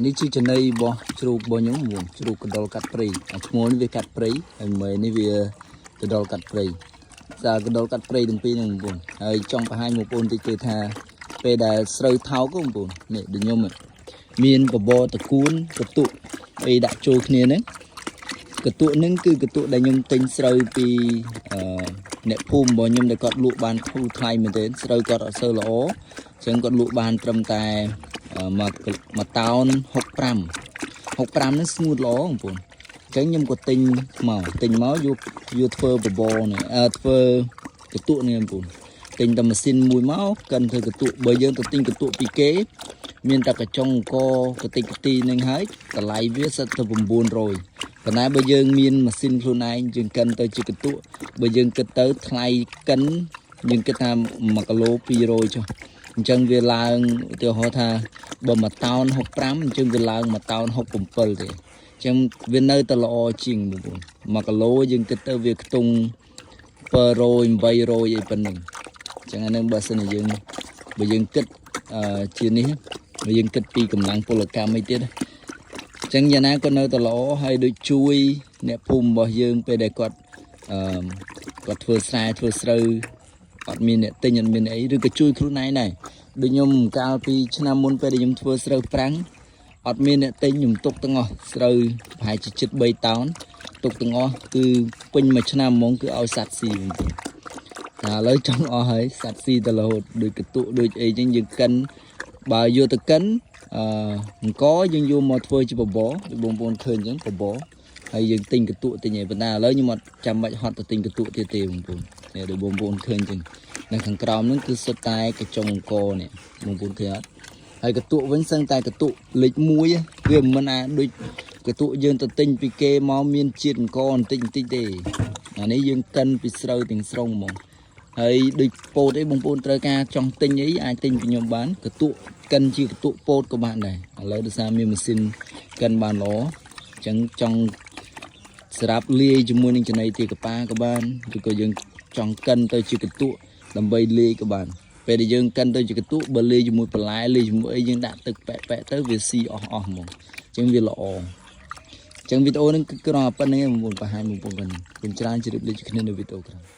នេះជាចំណីរបស់ជ្រូករបស់ខ្ញុំបងជ្រូកកណ្ដុរកាត់ព្រៃឈ្មោះនេះវាកាត់ព្រៃហើយមើលនេះវាកណ្ដុរកាត់ព្រៃសារកណ្ដុរកាត់ព្រៃទាំងពីរហ្នឹងបងហើយចង់បង្ហាញបងប្អូនតិចទៅថាពេលដែលស្រូវថោកបងប្អូននេះដូចខ្ញុំមានបបរតកួនកតុកអីដាក់ចូលគ្នាហ្នឹងកតុកហ្នឹងគឺកតុកដែលខ្ញុំទិញស្រូវពីអ្នកភូមិរបស់ខ្ញុំដែលគាត់លក់បានធូរថ្លៃមែនទែនស្រូវគាត់អត់សូវល្អអញ្ចឹងគាត់លក់បានត្រឹមតែមួយតោន65ហ្នឹងស្ងួតល្អបងប្អូនអញ្ចឹងខ្ញុំក៏ទិញមកយកធ្វើបបរនេះធ្វើកតុកនេះបងប្អូនទិញតែម៉ាស៊ីនមួយមកកិនធ្វើកតុកបើយើងទៅទិញកតុកពីគេមានតែកញ្ចុងអង្គកតិកទីនឹងហើយតម្លៃវាសិតទៅ900ប៉ុន្តែបើយើងមានម៉ាស៊ីនខ្លួនឯងយើងកិនទៅជាកតុកបើយើងគិតទៅថ្លៃកិនយើងគិតថា1គីឡូ200ចុះអញ្ចឹងវាឡើងឧទាហរណ៍ថាបើ1តោន65អញ្ចឹងវាឡើង1តោន67ទេអញ្ចឹងវានៅតែល្អជាងបងប្អូន1គីឡូយើងគិតទៅវាខ្ទង់700 800អីប៉ុណ្ណឹងអញ្ចឹងអានឹងបើសិនជាបើយើងគិតជានេះបើយើងគិតពីកម្លាំងពលកម្មអីទៀតអញ្ចឹងយ៉ាងណាក៏នៅតែល្អហើយដូចជួយអ្នកភូមិរបស់យើងពេលដែលគាត់ធ្វើស្រែធ្វើស្រូវអត់មានអ្នកទិញអត់មានអីឬក៏ជួយខ្លួនឯងដែរដូចខ្ញុំកាលពីឆ្នាំមុនពេលដែលខ្ញុំធ្វើស្រូវប្រាំងអត់មានអ្នកទិញខ្ញុំទុកទាំងអស់ស្រូវប្រហែលជាជិត3តោនទុកទាំងអស់គឺពេញមួយឆ្នាំហ្មងគឺឲ្យសัตว์ស៊ីបងប្អូនតែឥឡូវចង់អស់ហើយសัตว์ស៊ីទៅរហូតដូចកតុកដូចអីចឹងយើងកិនបើយកទៅកិនអង្គយើងយកមកធ្វើជាបបរដូចបងប្អូនឃើញចឹងបបរហើយយើងទិញកតុកទិញអីប៉ុន្តែឥឡូវខ្ញុំអត់ចាំបាច់ហត់ទៅទិញកតុកទៀតទេបងប្អូននេះដូចបងប្អូនឃើញចឹងនៅខាងក្រោមហ្នឹងគឺសុទ្ធតែកញ្ចុងអង្គនេះបងប្អូនឃើញអត់ហើយកតុកវិញសឹងតែកតុកលេខ1វាមិនអាចដូចកតុកយើងទៅទិញពីគេមកមានជាតិអង្គបន្តិចទេអានេះយើងកិនពីស្រូវទាំងស្រុងហ្មងហើយដូចពោតអីបងប្អូនត្រូវការចង់ទិញអីអាចទិញពីខ្ញុំបានកតុកកិនជាកតុកពោតក៏បានដែរឥឡូវដោយសារមានម៉ាស៊ីនកិនបានល្អអញ្ចឹងចង់ស្រាប់លាយជាមួយនឹងចំណីទាកាប៉ាក៏បានឬក៏យើងចង់កិនទៅជាកតុកដើម្បីលាយក៏បានពេលដែលយើងកិនទៅជាកតុកបើលាយជាមួយបន្លែលាយជាមួយអីយើងដាក់ទឹកប៉ែកទៅវាស៊ីអស់ហ្មងអញ្ចឹងវាល្អអញ្ចឹងវីដេអូនេះគឺគ្រាន់តែប៉ុណ្្នឹងឯងបងប្អូនបង្ហាញបងប្អូនប៉ុណ្្នឹងខ្ញុំច្រើនជម្រាបលាគ្នានៅវីដេអូក្រោយ